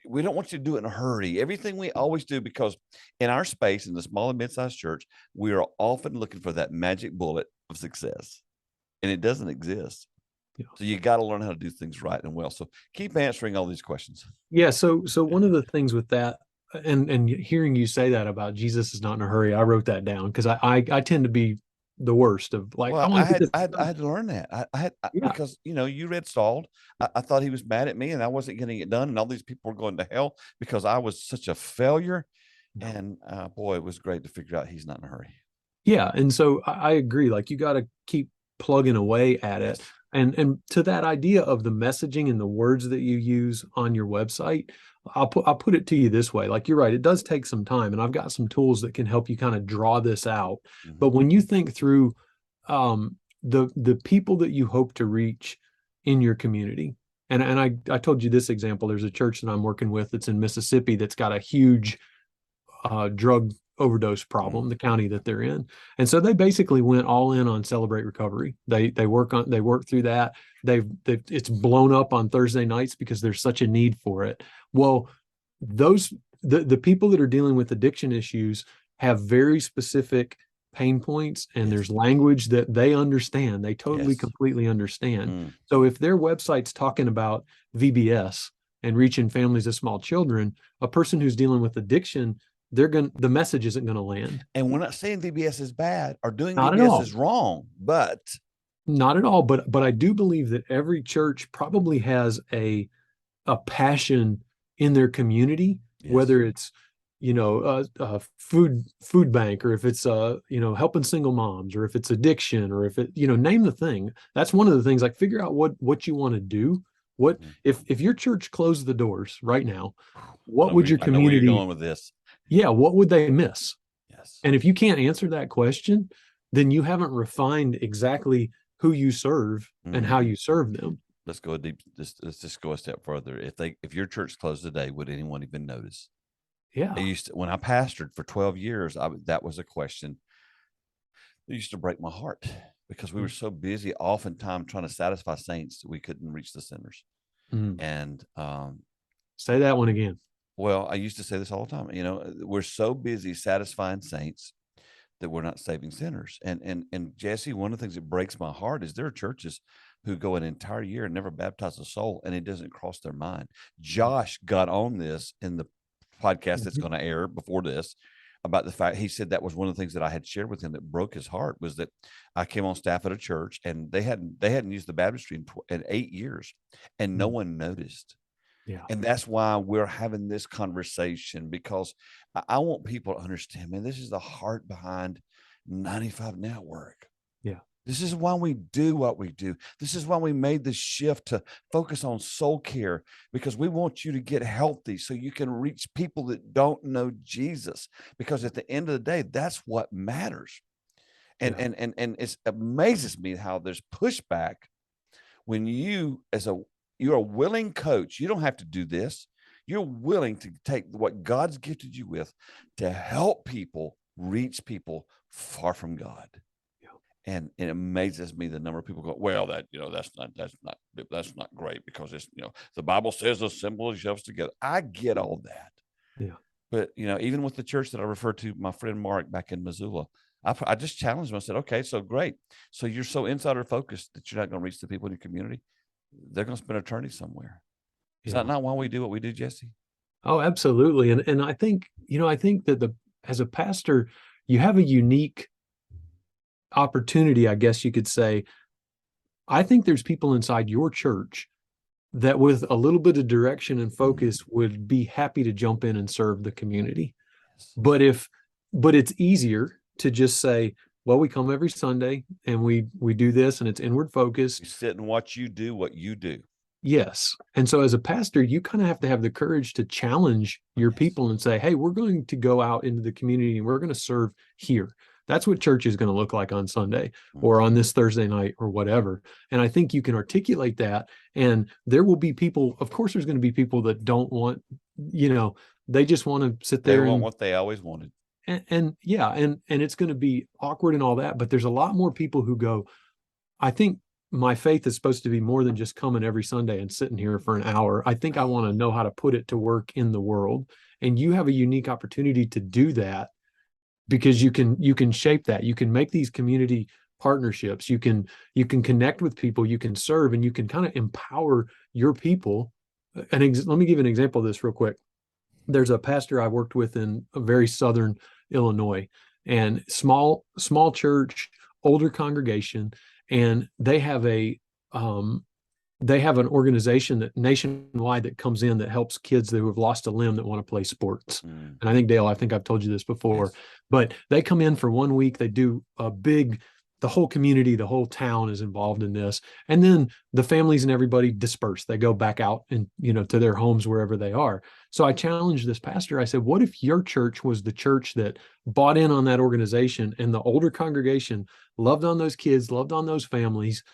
We don't want you to do it in a hurry. Everything we always do, because in our space, in the small and mid-sized church, we are often looking for that magic bullet of success, and it doesn't exist. Yeah. So you got to learn how to do things right and well. So keep answering all these questions. Yeah. So one of the things with that, and hearing you say that about Jesus is not in a hurry, I wrote that down, because I tend to be the worst of like, well, I had to learn that. Because you read Saul. I thought he was mad at me and I wasn't getting it done, and all these people were going to hell because I was such a failure. And boy, it was great to figure out he's not in a hurry. Yeah. And so I agree. Like, you got to keep plugging away at it. And to that idea of the messaging and the words that you use on your website, I'll put it to you this way. Like, you're right, it does take some time, and I've got some tools that can help you kind of draw this out. But when you think through the people that you hope to reach in your community, and I told you this example, there's a church that I'm working with that's in Mississippi that's got a huge drug overdose problem, the county that they're in. And so they basically went all in on Celebrate Recovery. They work through that. It's blown up on Thursday nights because there's such a need for it. Well, the people that are dealing with addiction issues have very specific pain points, and there's language that they understand. They totally, completely understand. So if their website's talking about VBS and reaching families of small children, a person who's dealing with addiction, the message isn't going to land. And we're not saying VBS is bad or doing VBS is wrong, but not at all. But I do believe that every church probably has a passion in their community, whether it's a food bank, or if it's helping single moms, or if it's addiction, or if it name the thing. That's one of the things. Like, figure out what you want to do. What if your church closed the doors right now? What would your community? I know where you're going with this. Yeah, what would they miss? Yes. And if you can't answer that question, then you haven't refined exactly who you serve and how you serve them. Let's go deep. Let's just go a step further. If your church closed today, would anyone even notice? Yeah. When I pastored for 12 years, that was a question that used to break my heart, because we were so busy oftentimes trying to satisfy saints that we couldn't reach the sinners. And say that one again. Well, I used to say this all the time. We're so busy satisfying saints that we're not saving sinners. And Jesse, one of the things that breaks my heart is there are churches who go an entire year and never baptize a soul, and it doesn't cross their mind. Josh got on this in the podcast that's going to air before this, about the fact, he said that was one of the things that I had shared with him that broke his heart, was that I came on staff at a church and they hadn't used the baptistry in 8 years, and no one noticed. Yeah. And that's why we're having this conversation, because I want people to understand, man, this is the heart behind 95 Network. Yeah. This is why we do what we do. This is why we made the shift to focus on soul care, because we want you to get healthy so you can reach people that don't know Jesus, because at the end of the day, that's what matters. And it amazes me how there's pushback when you're a willing coach. You don't have to do this. You're willing to take what God's gifted you with to help people reach people far from God. Yeah. And it amazes me the number of people go, well, that's not great, because it's, the Bible says assemble yourselves together. I get all that. Yeah. But, even with the church that I referred to, my friend Mark back in Missoula, I just challenged him. I said, okay, so great. So you're so insider focused that you're not going to reach the people in your community. They're going to spend eternity somewhere. Is that not why we do what we do, Jesse? Oh, absolutely. And I think, I think that as a pastor, you have a unique opportunity, I guess you could say. I think there's people inside your church that with a little bit of direction and focus would be happy to jump in and serve the community. But it's easier to just say, well, we come every Sunday and we do this and it's inward focus. You sit and watch you do what you do. Yes. And so as a pastor, you kind of have to have the courage to challenge your people and say, hey, we're going to go out into the community and we're going to serve here. That's what church is going to look like on Sunday or on this Thursday night or whatever. And I think you can articulate that. And there will be people, of course, there's going to be people that don't want, they just want to sit there. They want what they always wanted. And it's going to be awkward and all that. But there's a lot more people who go, I think my faith is supposed to be more than just coming every Sunday and sitting here for an hour. I think I want to know how to put it to work in the world. And you have a unique opportunity to do that because you can shape that. You can make these community partnerships. You can connect with people, you can serve, and you can kind of empower your people. Let me give an example of this real quick. There's a pastor I worked with in a very southern Illinois, and small church, older congregation, and they have an organization that nationwide that comes in that helps kids who have lost a limb that want to play sports. And I think, Dale, I think I've told you this before, but they come in for 1 week. They do the whole community, the whole town is involved in this. And then the families and everybody disperse. They go back out and, to their homes, wherever they are. So I challenged this pastor. I said, what if your church was the church that bought in on that organization and the older congregation loved on those kids, loved on those families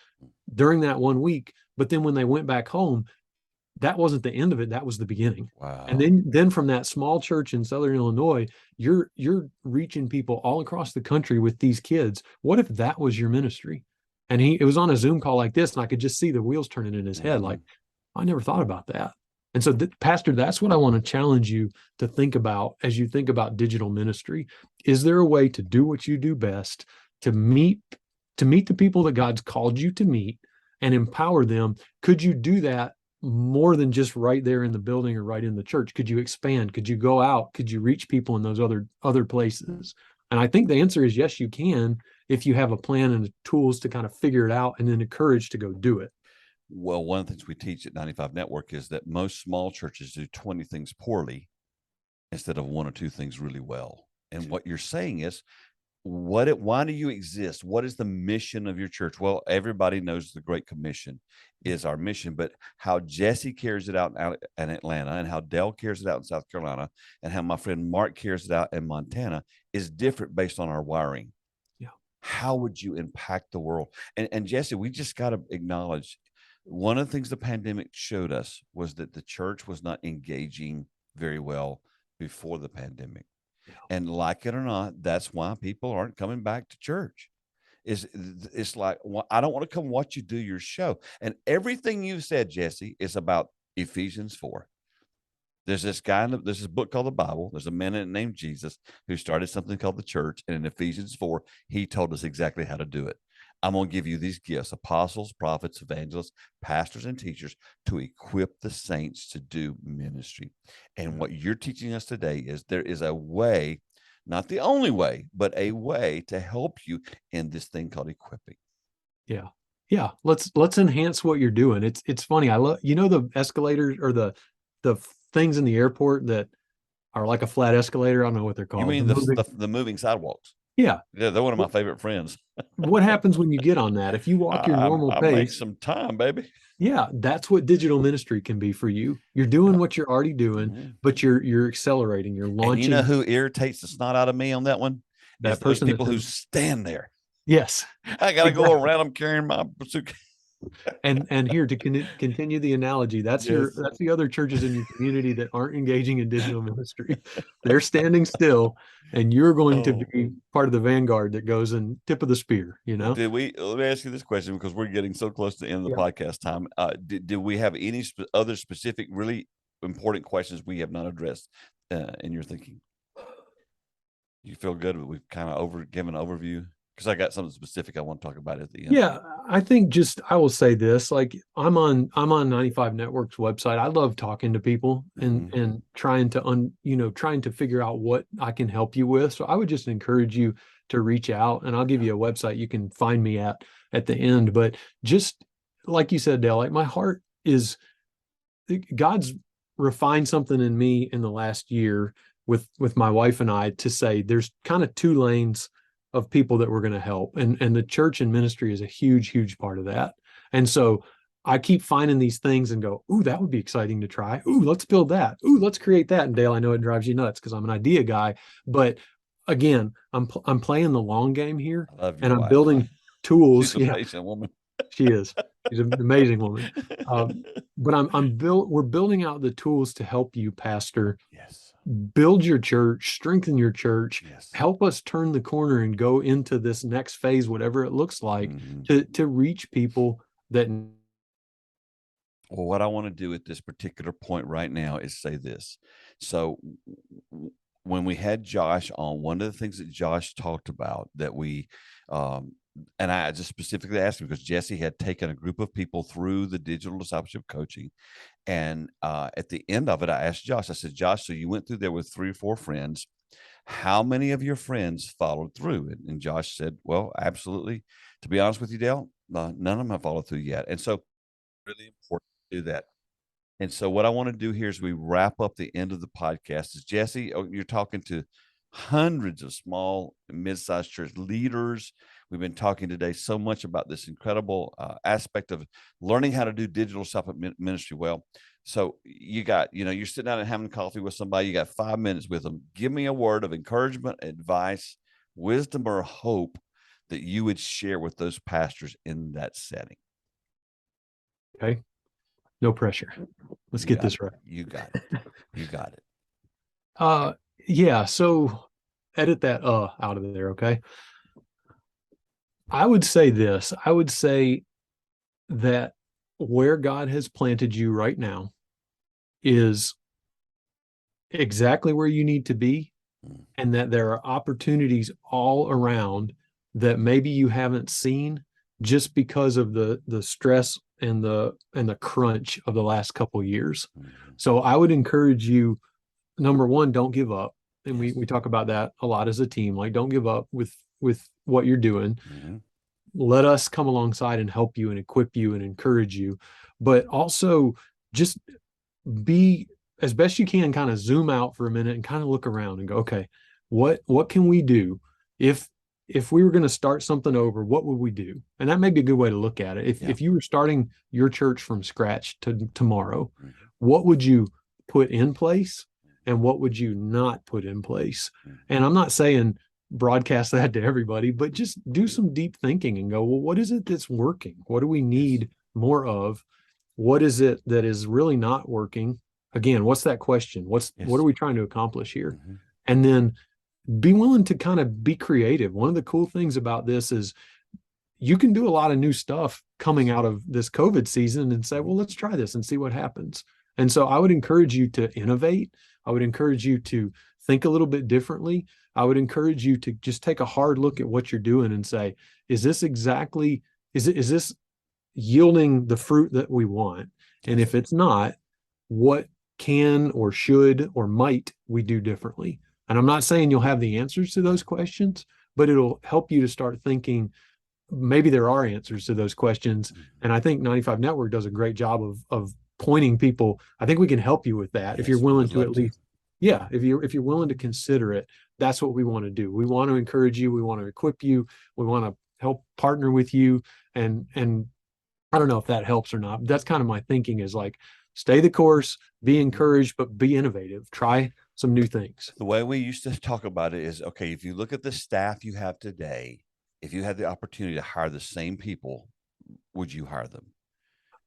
during that 1 week? But then when they went back home, that wasn't the end of it. That was the beginning. Wow. And then from that small church in Southern Illinois, you're reaching people all across the country with these kids. What if that was your ministry? And it was on a Zoom call like this, and I could just see the wheels turning in his head. Like, I never thought about that. And so, Pastor, that's what I want to challenge you to think about as you think about digital ministry. Is there a way to do what you do best, to meet the people that God's called you to meet and empower them? Could you do that more than just right there in the building or right in the church? Could you expand? Could you go out? Could you reach people in those other places? And I think the answer is yes, you can, if you have a plan and the tools to kind of figure it out and then the courage to go do it. Well, one of the things we teach at 95 Network is that most small churches do 20 things poorly instead of 1 or 2 things really well. And what you're saying is, why do you exist? What is the mission of your church? Well, everybody knows the Great Commission is our mission, but how Jesse carries it out in Atlanta and how Dale carries it out in South Carolina and how my friend Mark carries it out in Montana is different based on our wiring. Yeah. How would you impact the world? And Jesse, we just got to acknowledge one of the things the pandemic showed us was that the church was not engaging very well before the pandemic. Yeah. And like it or not, that's why people aren't coming back to church. It's like, well, I don't want to come watch you do your show. And everything you said, Jesse, is about Ephesians 4. There's this guy, there's this book called the Bible. There's a man named Jesus who started something called the church. And in Ephesians 4, he told us exactly how to do it. I'm going to give you these gifts: apostles, prophets, evangelists, pastors, and teachers, to equip the saints to do ministry. And what you're teaching us today is there is a way, not the only way, but a way to help you in this thing called equipping. Yeah. Yeah. Let's enhance what you're doing. It's funny. I love, the escalators or the things in the airport that are like a flat escalator. I don't know what they're called. You mean the moving sidewalks? Yeah. Yeah, they're one of my favorite friends. What happens when you get on that? If you walk your normal pace, make some time, baby. Yeah, that's what digital ministry can be for you. You're doing what you're already doing, but you're accelerating. You're launching. And you know who irritates the snot out of me on that one? That person, people who stand there. Yes, I got to go around them carrying my suitcase. And here to continue the analogy, that's the other churches in your community that aren't engaging in digital ministry. They're standing still, and you're going to be part of the vanguard that goes in tip of the spear. Let me ask you this question, because we're getting so close to the end of the podcast time. Did we have any other specific really important questions we have not addressed in your thinking? You feel good? We've kind of given an overview, because I got something specific I want to talk about at the end. Yeah, I think I will say this, like I'm on 95 Network's website. I love talking to people and trying to trying to figure out what I can help you with. So I would just encourage you to reach out, and I'll give you a website you can find me at the end. But just like you said, Dale, like my heart is, God's refined something in me in the last year with my wife and I to say there's kind of two lanes of people that we're going to help. And the church and ministry is a huge, huge part of that. And so I keep finding these things and go, ooh, that would be exciting to try. Ooh, let's build that. Ooh, let's create that. And Dale, I know it drives you nuts because I'm an idea guy, but again, I'm playing the long game here, and I'm building tools. She's a patient woman. She is. She's an amazing woman. But we're building out the tools to help you, pastor. Yes. Build your church, strengthen your church, Yes. help us turn the corner and go into this next phase, whatever it looks like, to reach people that. Well, what I want to do at this particular point right now is say this. So when we had Josh on, one of the things that Josh talked about that we, and I just specifically asked him because Jesse had taken a group of people through the Digital Discipleship Coaching. And at the end of it, I asked Josh, I said, Josh, so you went through there with 3 or 4 friends. How many of your friends followed through? And Josh said, well, absolutely. To be honest with you, Dale, none of them have followed through yet. And so really important to do that. And so what I want to do here is we wrap up the end of the podcast is, Jesse, you're talking to hundreds of small and mid-sized church leaders. We've been talking today so much about this incredible aspect of learning how to do digital discipleship ministry well. So you're sitting down and having coffee with somebody, you got 5 minutes with them. Give me a word of encouragement, advice, wisdom, or hope that you would share with those pastors in that setting. Okay. No pressure. Let's get this right. You got it. You got it. Yeah. So edit that out of there. Okay. I would say this. I would say that where God has planted you right now is exactly where you need to be, and that there are opportunities all around that maybe you haven't seen just because of the stress and the crunch of the last couple of years. So I would encourage you, number one, don't give up. And we talk about that a lot as a team. Like, don't give up with what you're doing. Let us come alongside and help you and equip you and encourage you. But also just be, as best you can, kind of zoom out for a minute and kind of look around and go, okay, what can we do? If we were going to start something over, what would we do? And that may be a good way to look at it. If you were starting your church from scratch tomorrow, what would you put in place and what would you not put in place? And I'm not saying broadcast that to everybody, but just do some deep thinking and go, well, what is it that's working? What do we need more of? What is it that is really not working? Again, what's that question? What are we trying to accomplish here? And then be willing to kind of be creative. One of the cool things about this is you can do a lot of new stuff coming out of this COVID season and say, well, let's try this and see what happens. And so I would encourage you to innovate. I would encourage you to think a little bit differently. I would encourage you to just take a hard look at what you're doing and say, is this yielding the fruit that we want? And if it's not, what can or should or might we do differently? And I'm not saying you'll have the answers to those questions, but it'll help you to start thinking maybe there are answers to those questions. And I think 95 Network does a great job of pointing people. I think we can help you with that if you're willing to at least. Yeah, if you're willing to consider it, that's what we want to do. We want to encourage you. We want to equip you. We want to help partner with you. And I don't know if that helps or not. That's kind of my thinking is like, stay the course, be encouraged, but be innovative. Try some new things. The way we used to talk about it is, okay, if you look at the staff you have today, if you had the opportunity to hire the same people, would you hire them?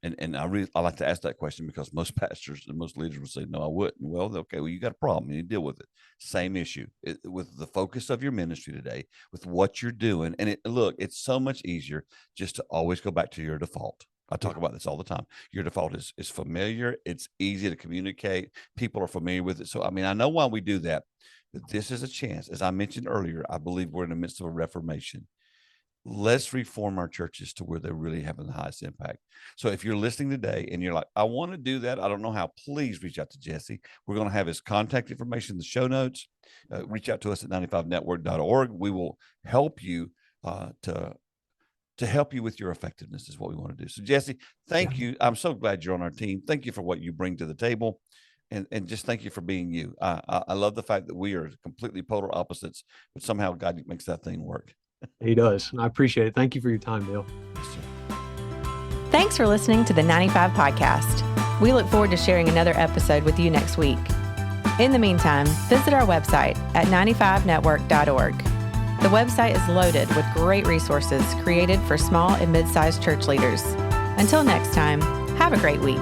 And I like to ask that question because most pastors and most leaders will say, no, I wouldn't. Well, okay, well, you got a problem. You deal with it. Same issue with the focus of your ministry today, with what you're doing. And look, it's so much easier just to always go back to your default. I talk about this all the time. Your default is familiar. It's easy to communicate. People are familiar with it. So, I mean, I know why we do that, but this is a chance. As I mentioned earlier, I believe we're in the midst of a reformation. Let's reform our churches to where they're really having the highest impact. So if you're listening today and you're like, I want to do that, I don't know how, please reach out to Jesse. We're going to have his contact information in the show notes. Reach out to us at 95network.org. We will help you to help you with your effectiveness is what we want to do. So Jesse, thank you. I'm so glad you're on our team. Thank you for what you bring to the table. And just thank you for being you. I love the fact that we are completely polar opposites, but somehow God makes that thing work. He does. I appreciate it. Thank you for your time, Dale. Yes, sir. Thanks for listening to the 95 Podcast. We look forward to sharing another episode with you next week. In the meantime, visit our website at 95network.org. The website is loaded with great resources created for small and mid-sized church leaders. Until next time, have a great week.